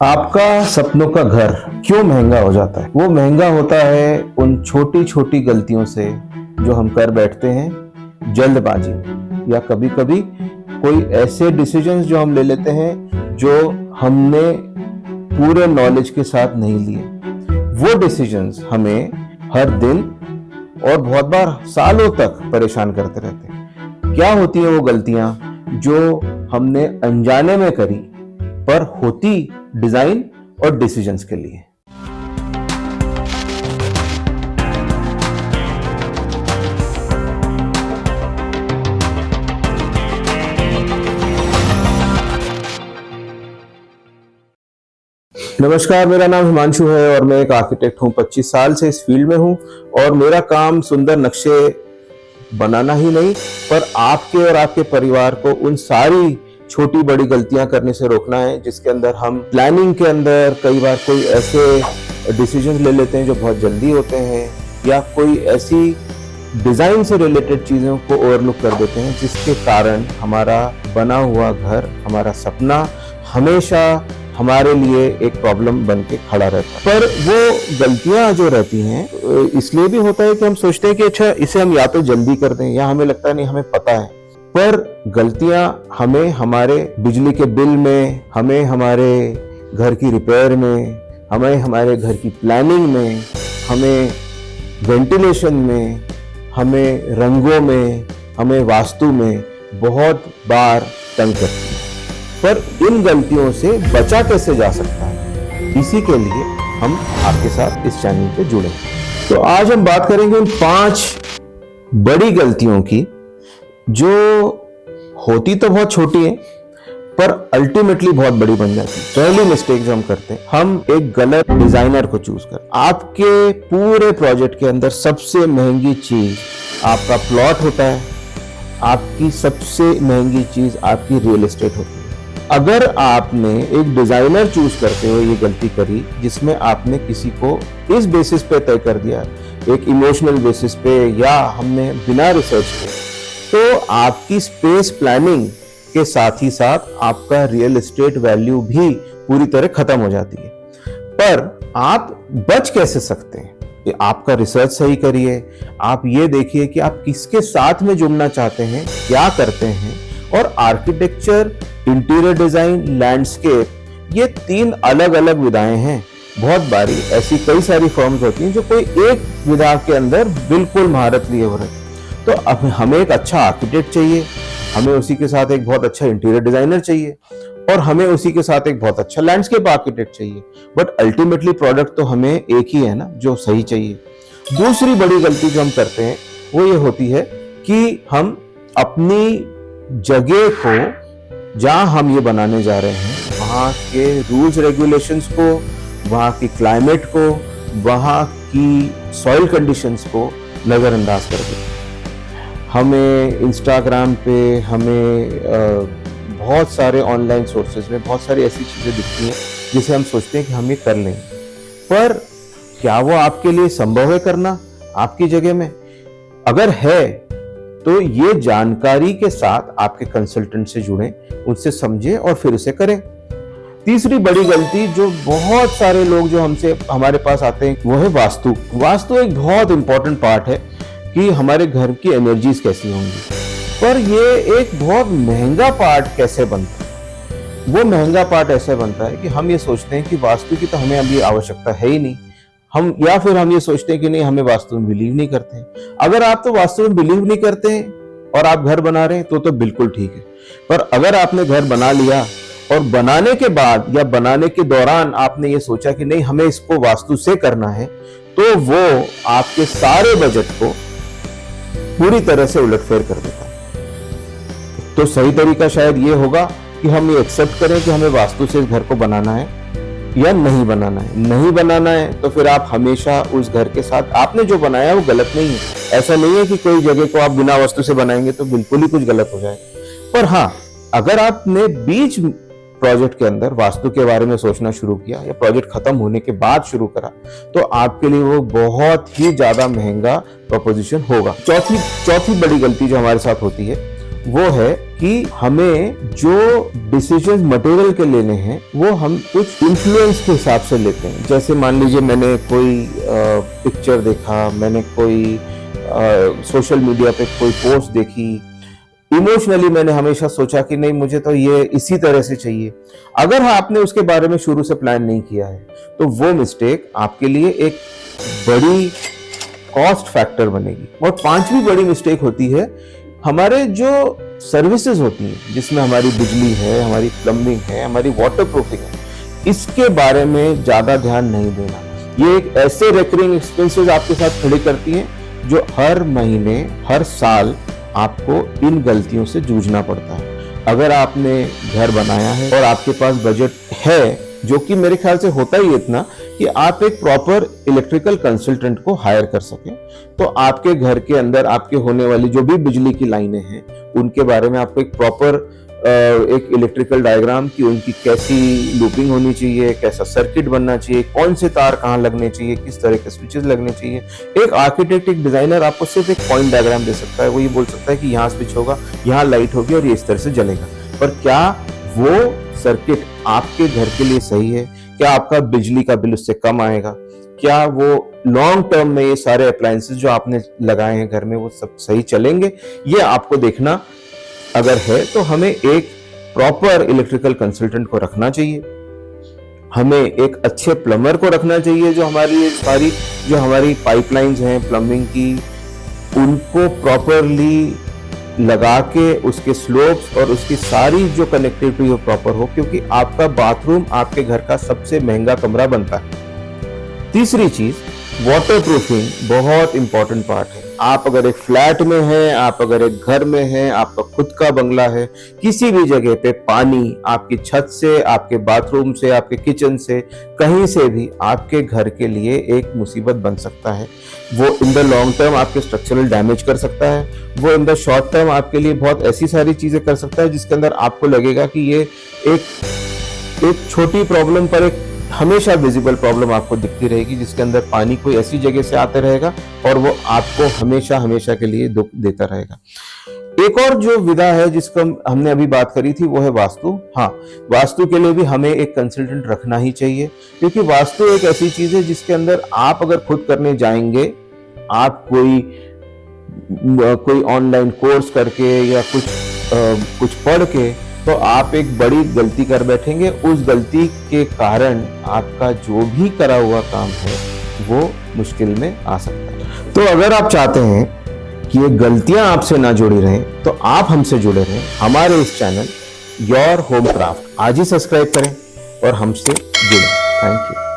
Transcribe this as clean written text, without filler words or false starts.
आपका सपनों का घर क्यों महंगा हो जाता है? वो महंगा होता है उन छोटी छोटी गलतियों से जो हम कर बैठते हैं जल्दबाजी में, या कभी कभी कोई ऐसे डिसीजंस जो हम ले लेते हैं जो हमने पूरे नॉलेज के साथ नहीं लिए। वो डिसीजंस हमें हर दिन और बहुत बार सालों तक परेशान करते रहते हैं। क्या होती है वो गलतियां जो हमने अनजाने में करी पर होती डिजाइन और डिसीजंस के लिए? नमस्कार, मेरा नाम हिमांशु है और मैं एक आर्किटेक्ट हूँ। 25 साल से इस फील्ड में हूँ और मेरा काम सुंदर नक्शे बनाना ही नहीं पर आपके और आपके परिवार को उन सारी छोटी बड़ी गलतियां करने से रोकना है जिसके अंदर हम प्लानिंग के अंदर कई बार कोई ऐसे डिसीजन ले लेते हैं जो बहुत जल्दी होते हैं, या कोई ऐसी डिजाइन से रिलेटेड चीजों को ओवरलुक कर देते हैं जिसके कारण हमारा बना हुआ घर, हमारा सपना हमेशा हमारे लिए एक प्रॉब्लम बन के खड़ा रहता है। पर वो गलतियां जो रहती हैं इसलिए भी होता है कि हम सोचते हैं कि अच्छा इसे हम या तो जल्दी कर दें, या हमें लगता है नहीं हमें पता है। पर गलतियां हमें हमारे बिजली के बिल में, हमें हमारे घर की रिपेयर में, हमें हमारे घर की प्लानिंग में, हमें वेंटिलेशन में, हमें रंगों में, हमें वास्तु में बहुत बार तंग करती है। पर इन गलतियों से बचा कैसे जा सकता है, इसी के लिए हम आपके साथ इस चैनल पे जुड़े। तो आज हम बात करेंगे उन 5 बड़ी गलतियों की जो होती तो बहुत छोटी है पर अल्टीमेटली बहुत बड़ी बन जाती है। पहली मिस्टेक जो हम करते हैं, हम एक गलत डिजाइनर को चूज कर। आपके पूरे प्रोजेक्ट के अंदर सबसे महंगी चीज आपका प्लॉट होता है, आपकी सबसे महंगी चीज आपकी रियल एस्टेट होती है। अगर आपने एक डिजाइनर चूज करते हुए ये गलती करी जिसमें आपने किसी को इस बेसिस पे तय कर दिया, एक इमोशनल बेसिस पे, या हमने बिना रिसर्च के, तो आपकी स्पेस प्लानिंग के साथ ही साथ आपका रियल एस्टेट वैल्यू भी पूरी तरह खत्म हो जाती है। पर आप बच कैसे सकते हैं? कि आपका रिसर्च सही करिए, आप ये देखिए कि आप किसके साथ में जुड़ना चाहते हैं, क्या करते हैं, और आर्किटेक्चर, इंटीरियर डिजाइन, लैंडस्केप, ये 3 अलग अलग विधाएं हैं। बहुत बारी ऐसी कई सारी फर्म्स होती हैं जो कोई एक विधा के अंदर बिल्कुल महारत लिए हुए रहते। तो अब हमें एक अच्छा आर्किटेक्ट चाहिए, हमें उसी के साथ एक बहुत अच्छा इंटीरियर डिजाइनर चाहिए, और हमें उसी के साथ एक बहुत अच्छा लैंडस्केप आर्किटेक्ट चाहिए। बट अल्टीमेटली प्रोडक्ट तो हमें एक ही है ना जो सही चाहिए। दूसरी बड़ी गलती जो हम करते हैं वो ये होती है कि हम अपनी जगह को, जहां हम ये बनाने जा रहे हैं, वहां के रूल्स रेगुलेशंस को, वहां की क्लाइमेट को, वहां की सॉइल कंडीशंस को नजरअंदाज कर देते हैं। हमें इंस्टाग्राम पे, हमें बहुत सारे ऑनलाइन सोर्सेज में बहुत सारी ऐसी चीजें दिखती हैं जिसे हम सोचते हैं कि हम ये कर लेंगे, पर क्या वो आपके लिए संभव है करना आपकी जगह में? अगर है तो ये जानकारी के साथ आपके कंसल्टेंट से जुड़ें, उनसे समझें और फिर उसे करें। तीसरी बड़ी गलती जो बहुत सारे लोग जो हमारे पास आते हैं वो है वास्तु। वास्तु एक बहुत इंपॉर्टेंट पार्ट है कि हमारे घर की एनर्जीज कैसी होंगी, पर ये एक बहुत महंगा पार्ट कैसे बनता है? वो महंगा पार्ट ऐसे बनता है कि हम ये सोचते हैं कि वास्तु की तो हमें अभी आवश्यकता है ही नहीं, या फिर हम ये सोचते हैं कि नहीं, हमें वास्तु में बिलीव नहीं करते हैं। अगर आप तो वास्तु में बिलीव नहीं करते हैं और आप घर बना रहे हैं तो बिल्कुल ठीक है। पर अगर आपने घर बना लिया और बनाने के बाद या बनाने के दौरान आपने ये सोचा कि नहीं हमें इसको वास्तु से करना है, तो वो आपके सारे बजट को पूरी तरह से उलटफेर कर देता है। तो सही तरीका शायद ये होगा कि हम ये एक्सेप्ट करें कि हमें वास्तु से इस घर को बनाना है या नहीं बनाना है। नहीं बनाना है तो फिर आप हमेशा उस घर के साथ, आपने जो बनाया वो गलत नहीं है। ऐसा नहीं है कि कोई जगह को आप बिना वास्तु से बनाएंगे तो बिल्कुल ही कुछ गलत हो जाएगा। पर हाँ, अगर आपने बीच प्रोजेक्ट के अंदर वास्तु के बारे में सोचना शुरू किया या प्रोजेक्ट खत्म होने के बाद शुरू करा, तो आपके लिए वो बहुत ही ज्यादा महंगा प्रोपोजिशन होगा। चौथी बड़ी गलती जो हमारे साथ होती है वो है कि हमें जो डिसीजंस मटेरियल के लेने हैं वो हम कुछ इन्फ्लुएंस के हिसाब से लेते हैं। जैसे मान लीजिए मैंने कोई पिक्चर देखा, मैंने कोई सोशल मीडिया पे कोई पोस्ट देखी, इमोशनली मैंने हमेशा सोचा कि नहीं मुझे तो ये इसी तरह से चाहिए। अगर आपने उसके बारे में शुरू से प्लान नहीं किया है तो वो मिस्टेक आपके लिए एक बड़ी कॉस्ट फैक्टर बनेगी। और पांचवी बड़ी मिस्टेक होती है, हमारे जो सर्विसेज होती हैं जिसमें हमारी बिजली है, हमारी प्लम्बिंग है, हमारी वाटर प्रूफिंग है, इसके बारे में ज्यादा ध्यान नहीं देना। ये एक ऐसे रेकरिंग एक्सपेंसेस आपके साथ खड़ी करती हैं जो हर महीने, हर साल आपको इन गलतियों से जूझना पड़ता है। अगर आपने घर बनाया है और आपके पास बजट है, जो कि मेरे ख्याल से होता ही इतना कि आप एक प्रॉपर इलेक्ट्रिकल कंसल्टेंट को हायर कर सकें, तो आपके घर के अंदर आपके होने वाली जो भी बिजली की लाइनें हैं उनके बारे में आपको एक प्रॉपर एक इलेक्ट्रिकल डायग्राम की उनकी कैसी लूपिंग होनी चाहिए, कैसा सर्किट बनना चाहिए, कौन से तार कहाँ लगने चाहिए, किस तरह के स्विचेस लगने चाहिए। एक आर्किटेक्ट, एक डिजाइनर आपको सिर्फ एक पॉइंट डायग्राम दे सकता है। वो ये बोल सकता है कि यहाँ स्विच होगा, यहाँ लाइट होगी और ये इस तरह से जलेगा। पर क्या वो सर्किट आपके घर के लिए सही है? क्या आपका बिजली का बिल उससे कम आएगा? क्या वो लॉन्ग टर्म में ये सारे अप्लायंसेस जो आपने लगाए हैं घर में वो सब सही चलेंगे? ये आपको देखना अगर है तो हमें एक प्रॉपर इलेक्ट्रिकल कंसल्टेंट को रखना चाहिए, हमें एक अच्छे प्लम्बर को रखना चाहिए जो हमारी सारी जो हमारी पाइपलाइंस हैं प्लम्बिंग की उनको प्रॉपरली लगा के उसके स्लोप्स और उसकी सारी जो कनेक्टिविटी हो प्रॉपर हो, क्योंकि आपका बाथरूम आपके घर का सबसे महंगा कमरा बनता है। तीसरी चीज, वाटर प्रूफिंग बहुत इंपॉर्टेंट पार्ट है। आप अगर एक फ्लैट में हैं, आप अगर एक घर में हैं, आपका खुद का बंगला है, किसी भी जगह पे पानी आपकी छत से, आपके बाथरूम से, आपके किचन से, कहीं से भी आपके घर के लिए एक मुसीबत बन सकता है। वो इन द लॉन्ग टर्म आपके स्ट्रक्चरल डैमेज कर सकता है, वो इन द शॉर्ट टर्म आपके लिए बहुत ऐसी सारी चीजें कर सकता है जिसके अंदर आपको लगेगा कि ये एक छोटी प्रॉब्लम पर एक हमेशा विजिबल प्रॉब्लम आपको दिखती रहेगी, जिसके अंदर पानी कोई ऐसी जगह से आते रहेगा और वो आपको हमेशा हमेशा के लिए दुख देता रहेगा। एक और जो विधा है जिसको हमने अभी बात करी थी वो है वास्तु। हाँ, वास्तु के लिए भी हमें एक कंसल्टेंट रखना ही चाहिए, क्योंकि वास्तु एक ऐसी चीज है जिसके अंदर आप अगर खुद करने जाएंगे, आप कोई ऑनलाइन कोर्स करके या कुछ पढ़ के, तो आप एक बड़ी गलती कर बैठेंगे। उस गलती के कारण आपका जो भी करा हुआ काम है वो मुश्किल में आ सकता है। तो अगर आप चाहते हैं कि ये गलतियां आपसे ना जुड़ी रहें तो आप हमसे जुड़े रहें हमारे इस चैनल योर होम क्राफ्ट। आज ही सब्सक्राइब करें और हमसे जुड़ें। Thank you.